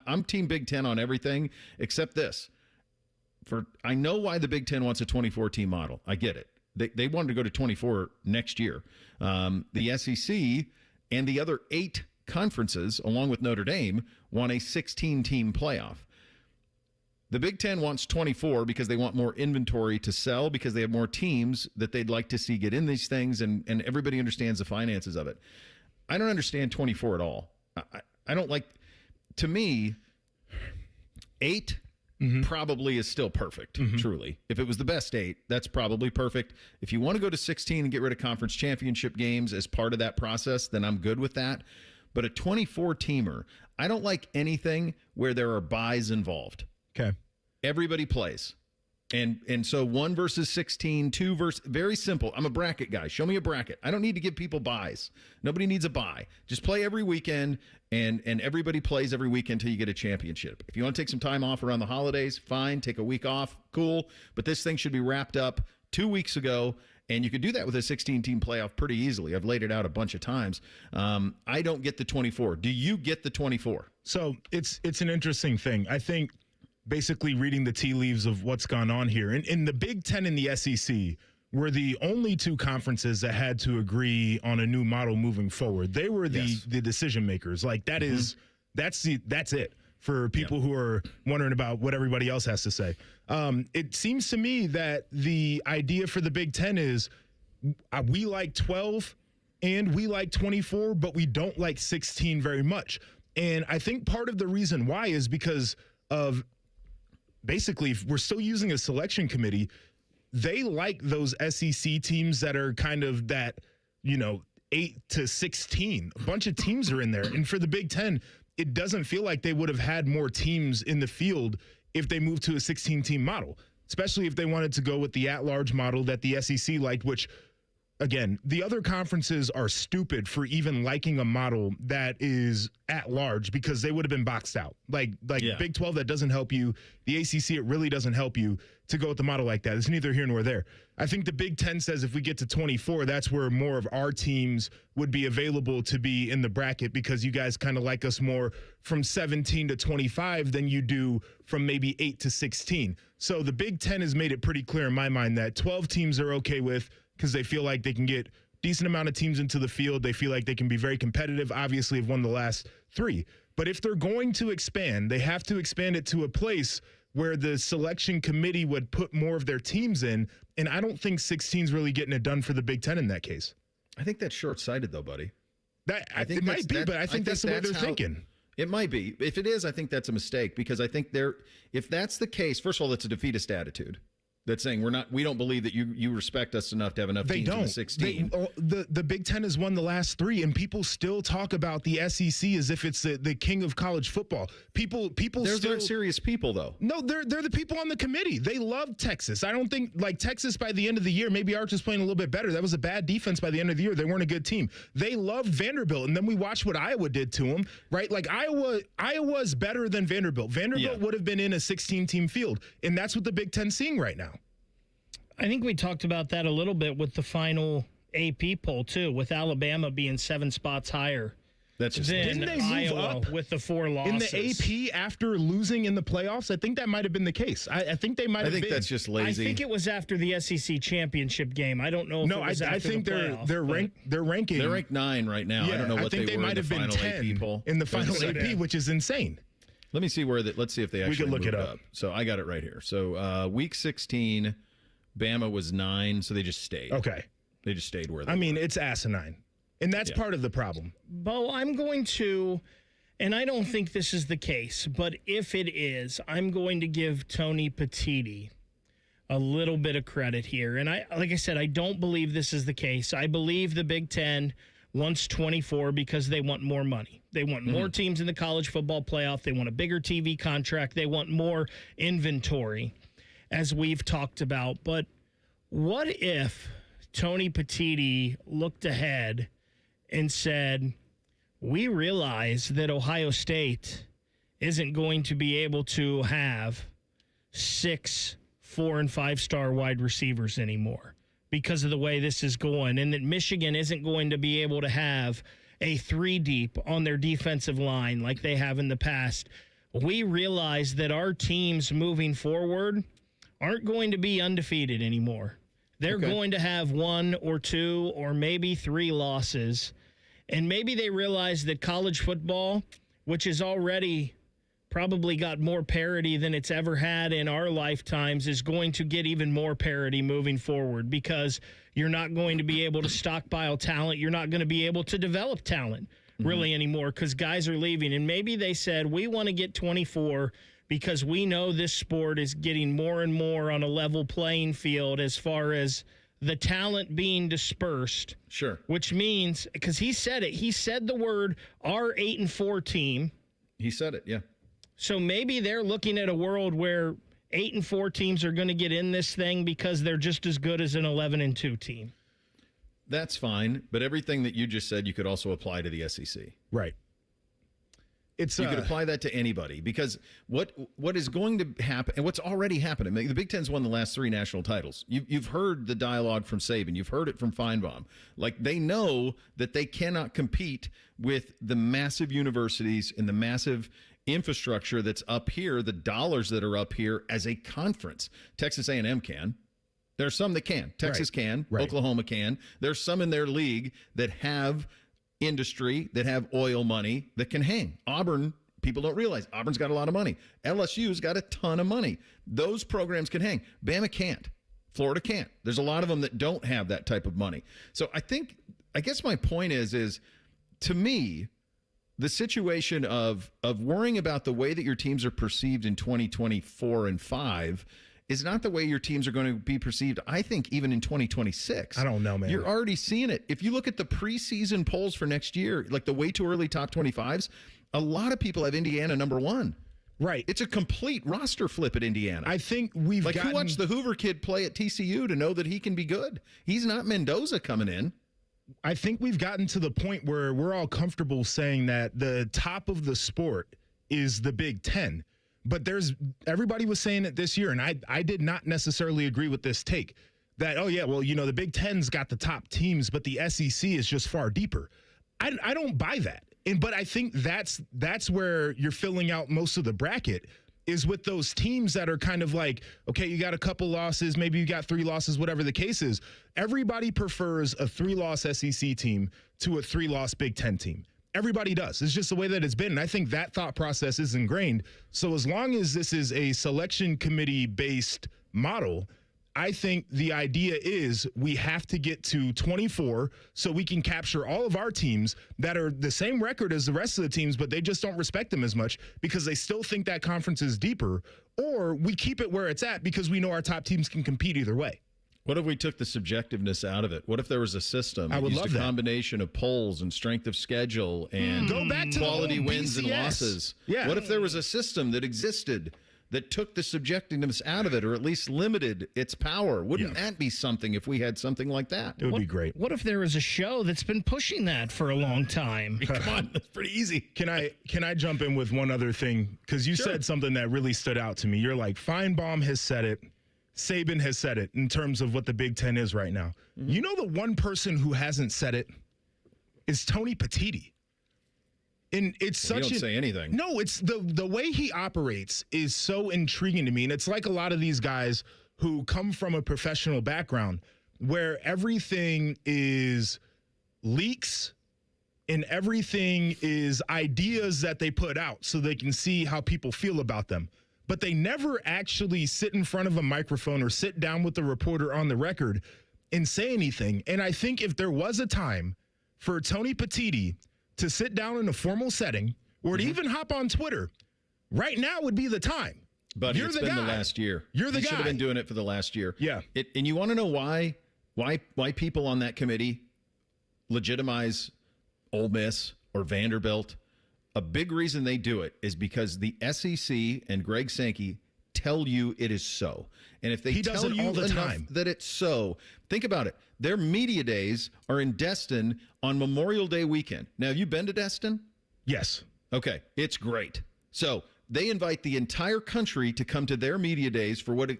I'm Team Big Ten on everything except this. I know why the Big Ten wants a 24-team model. I get it. They wanted to go to 24 next year. The SEC and the other 8 conferences, along with Notre Dame, want a 16-team playoff. The Big Ten wants 24 because they want more inventory to sell, because they have more teams that they'd like to see get in these things, and everybody understands the finances of it. I don't understand 24 at all. I don't like, to me, 8 probably is still perfect, truly. If it was the best 8, that's probably perfect. If you want to go to 16 and get rid of conference championship games as part of that process, then I'm good with that. But a 24-teamer, I don't like anything where there are buys involved. Okay. Everybody plays. And so 1 versus 16, 2 versus, very simple. I'm a bracket guy. Show me a bracket. I don't need to give people buys. Nobody needs a buy. Just play every weekend, and everybody plays every week until you get a championship. If you want to take some time off around the holidays, fine. Take a week off, cool. But this thing should be wrapped up 2 weeks ago, and you could do that with a 16-team playoff pretty easily. I've laid it out a bunch of times. I don't get the 24. Do you get the 24? So it's an interesting thing. I think basically reading the tea leaves of what's gone on here. In the Big Ten and the SEC were the only 2 conferences that had to agree on a new model moving forward. They were the decision makers. Like that's it for people who are wondering about what everybody else has to say. It seems to me that the idea for the Big Ten is we like 12 and we like 24, but we don't like 16 very much. And I think part of the reason why is because of basically, we're still using a selection committee. They like those SEC teams that are kind of that, 8 to 16. A bunch of teams are in there. And for the Big Ten, it doesn't feel like they would have had more teams in the field if they moved to a 16-team model, especially if they wanted to go with the at-large model that the SEC liked, which, again, the other conferences are stupid for even liking a model that is at large, because they would have been boxed out. Like Big 12, that doesn't help you. The ACC, it really doesn't help you to go with the model like that. It's neither here nor there. I think the Big 10 says if we get to 24, that's where more of our teams would be available to be in the bracket, because you guys kind of like us more from 17 to 25 than you do from maybe 8 to 16. So the Big 10 has made it pretty clear in my mind that 12 teams are okay with, because they feel like they can get decent amount of teams into the field. They feel like they can be very competitive. Obviously, have won the last 3. But if they're going to expand, they have to expand it to a place where the selection committee would put more of their teams in. And I don't think 16's really getting it done for the Big Ten in that case. I think that's short-sighted, though, buddy. It might be, but I think that's the way they're thinking. It might be. If it is, I think that's a mistake, because I think if that's the case, first of all, it's a defeatist attitude. That's saying we don't believe that you respect us enough to have enough teams in the 16. The Big Ten has won the last 3, and people still talk about the SEC as if it's the king of college football. People They're serious people, though. No, they're the people on the committee. They love Texas. I don't think, Texas by the end of the year, maybe Arch is playing a little bit better. That was a bad defense by the end of the year. They weren't a good team. They loved Vanderbilt, and then we watched what Iowa did to them, right? Like Iowa's better than Vanderbilt. Vanderbilt would have been in a 16-team field, and that's what the Big Ten's seeing right now. I think we talked about that a little bit with the final AP poll, too, with Alabama being 7 spots higher than Didn't they move Iowa up with the 4 losses. in the AP after losing in the playoffs? I think that might have been the case. I think they might have been. I think that's just lazy. I think it was after the SEC championship game. I don't know if it was after I think the playoff, they're ranking. They're ranked 9 right now. Yeah, I don't know what I think they they were might in the have been final 10 AP poll. in the final AP, which is insane. Let me see let's see if they actually We can look moved it up. So I got it right here. So week 16, Bama was 9, so they just stayed. Okay. They just stayed where they were. I mean, it's asinine. And that's part of the problem. Bo, I'm going to, and I don't think this is the case, but if it is, I'm going to give Tony Petitti a little bit of credit here. And like I said, I don't believe this is the case. I believe the Big Ten wants 24 because they want more money. They want more teams in the college football playoff. They want a bigger TV contract. They want more inventory, as we've talked about. But what if Tony Petitti looked ahead and said, we realize that Ohio State isn't going to be able to have 6 4- and 5-star wide receivers anymore because of the way this is going, and that Michigan isn't going to be able to have a 3 deep on their defensive line like they have in the past. we realize that our teams moving forward aren't going to be undefeated anymore. They're going to have 1 or 2 or maybe 3 losses. And maybe they realize that college football, which has already probably got more parity than it's ever had in our lifetimes, is going to get even more parity moving forward because you're not going to be able to stockpile talent. You're not going to be able to develop talent really anymore because guys are leaving. And maybe they said, we want to get 24 because we know this sport is getting more and more on a level playing field as far as the talent being dispersed. Sure. Which means, because he said it, he said the word, our 8-4 team. He said it, yeah. So maybe they're looking at a world where 8-4 teams are going to get in this thing because they're just as good as an 11-2 team. That's fine, but everything that you just said, you could also apply to the SEC. Right. You could apply that to anybody because what is going to happen, and what's already happened, I mean, the Big Ten's won the last 3 national titles. You've heard the dialogue from Saban. You've heard it from Feinbaum. Like, they know that they cannot compete with the massive universities and the massive infrastructure that's up here, the dollars that are up here as a conference. Texas A&M can. There are some that can. Texas can. Oklahoma can. There's some in their league that have industry, that have oil money, that can hang. Auburn, people don't realize, Auburn's got a lot of money. LSU's got a ton of money. Those programs can hang. Bama can't. Florida can't. There's a lot of them that don't have that type of money. So I guess my point is to me, the situation of worrying about the way that your teams are perceived in 2024 and 5 is not the way your teams are going to be perceived, I think, even in 2026. I don't know, man. You're already seeing it. If you look at the preseason polls for next year, like the way too early top 25s, a lot of people have Indiana number 1. Right. It's a complete roster flip at Indiana. I think who watched the Hoover kid play at TCU to know that he can be good? He's not Mendoza coming in. I think we've gotten to the point where we're all comfortable saying that the top of the sport is the Big Ten. But everybody was saying it this year, and I did not necessarily agree with this take that, oh, yeah, well, the Big Ten's got the top teams, but the SEC is just far deeper. I don't buy that. But I think that's where you're filling out most of the bracket is with those teams that are kind of like, okay, you got a couple losses, maybe you got 3 losses, whatever the case is. Everybody prefers a 3-loss SEC team to a 3-loss Big Ten team. Everybody does. It's just the way that it's been. And I think that thought process is ingrained. So as long as this is a selection committee-based model, I think the idea is we have to get to 24 so we can capture all of our teams that are the same record as the rest of the teams, but they just don't respect them as much because they still think that conference is deeper, or we keep it where it's at because we know our top teams can compete either way. What if we took the subjectiveness out of it? What if there was a system I would used love a that. combination of polls and strength of schedule and Go back to quality the old wins and BCS. losses? Yeah. What if there was a system that existed that took the subjectiveness out of it, or at least limited its power? Wouldn't that be something if we had something like that? It would be great. What if there was a show that's been pushing that for a long time? Come on, that's pretty easy. Can I jump in with one other thing? Because you said something that really stood out to me. You're like, Feinbaum has said it. Saban has said it in terms of what the Big Ten is right now. Mm-hmm. You know, the one person who hasn't said it is Tony Petitti. And it's you don't say anything. No, it's the way he operates is so intriguing to me. And it's like a lot of these guys who come from a professional background where everything is leaks and everything is ideas that they put out so they can see how people feel about them. But they never actually sit in front of a microphone or sit down with the reporter on the record and say anything. And I think if there was a time for Tony Petitti to sit down in a formal setting or to even hop on Twitter, right now would be the time. But it's been the last year. You're the guy. Should have been doing it for the last year. Yeah. And you want to know why people on that committee legitimize Ole Miss or Vanderbilt? A big reason they do it is because the SEC and Greg Sankey tell you it is so. And if they tell you enough that it's so, think about it. Their media days are in Destin on Memorial Day weekend. Now, have you been to Destin? Yes. Okay. It's great. So they invite the entire country to come to their media days for what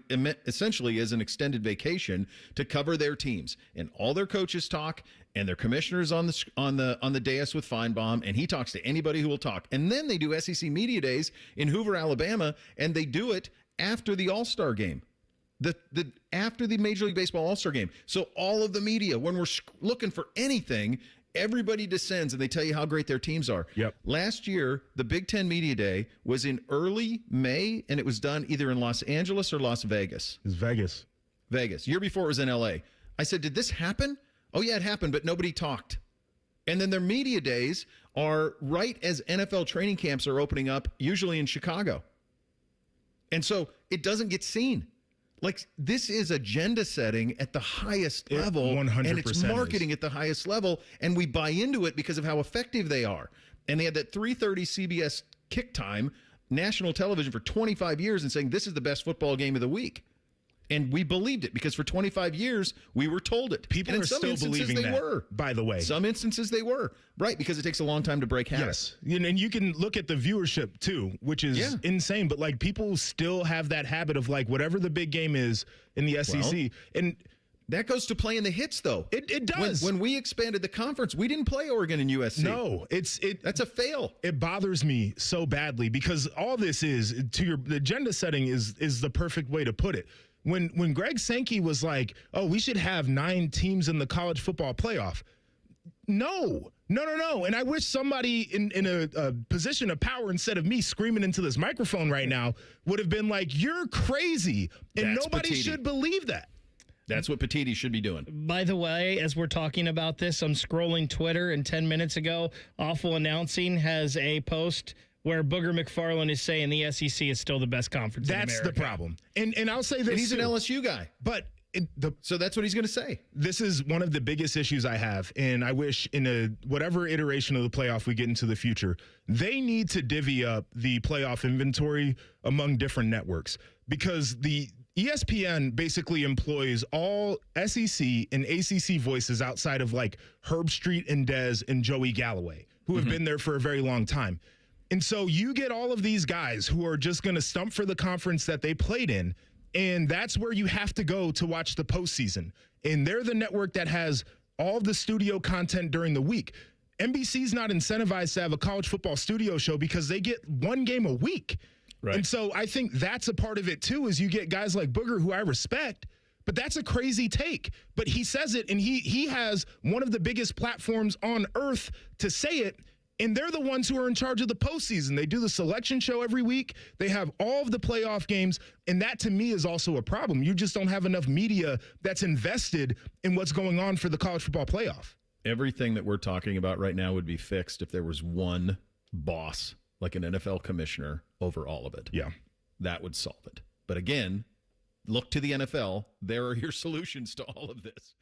essentially is an extended vacation to cover their teams, and all their coaches talk, and their commissioners on the dais with Feinbaum, and he talks to anybody who will talk. And then they do SEC media days in Hoover, Alabama, and they do it after the All-Star game. After the Major League Baseball All-Star game. So all of the media, when we're looking for anything, everybody descends and they tell you how great their teams are. Yep. Last year, the Big Ten Media Day was in early May, and it was done either in Los Angeles or Las Vegas. It's Vegas. Vegas. Year before it was in L.A. I said, did this happen? Oh, yeah, it happened, but nobody talked. And then their media days are right as NFL training camps are opening up, usually in Chicago. And so it doesn't get seen. Like, this is agenda setting at the highest level, 100% and it's marketing at the highest level, and we buy into it because of how effective they are. And they had that 3:30 CBS kick time, national television for 25 years, and saying this is the best football game of the week. And we believed it because for 25 years, we were told it. People and are still believing that, by the way. Some instances they were. Right, because it takes a long time to break habit. Yes. And you can look at the viewership, too, which is insane. But, like, people still have that habit of, like, whatever the big game is in the SEC. Well, and that goes to playing the hits, though. It does. When we expanded the conference, we didn't play Oregon and USC. No, that's a fail. It bothers me so badly because all this is, the agenda setting is the perfect way to put it. When Greg Sankey was like, oh, we should have 9 teams in the college football playoff. No. And I wish somebody in a position of power, instead of me screaming into this microphone right now, would have been like, you're crazy. And That's nobody Petiti. should believe that. That's what Petiti should be doing. By the way, as we're talking about this, I'm scrolling Twitter, and 10 minutes ago, Awful Announcing has a post where Booger McFarland is saying the SEC is still the best conference in America. That's the problem. And I'll say this, And he's an too. LSU guy. But so that's what he's going to say. This is one of the biggest issues I have, and I wish in whatever iteration of the playoff we get into the future, they need to divvy up the playoff inventory among different networks, because the ESPN basically employs all SEC and ACC voices outside of like Herb Street and Dez and Joey Galloway, who have been there for a very long time. And so you get all of these guys who are just going to stump for the conference that they played in, and that's where you have to go to watch the postseason. And they're the network that has all of the studio content during the week. NBC's not incentivized to have a college football studio show because they get one game a week. Right. And so I think that's a part of it, too, is you get guys like Booger, who I respect, but that's a crazy take. But he says it, and he has one of the biggest platforms on earth to say it. And they're the ones who are in charge of the postseason. They do the selection show every week. They have all of the playoff games. And that, to me, is also a problem. You just don't have enough media that's invested in what's going on for the college football playoff. Everything that we're talking about right now would be fixed if there was one boss, like an NFL commissioner, over all of it. Yeah. That would solve it. But again, look to the NFL. There are your solutions to all of this.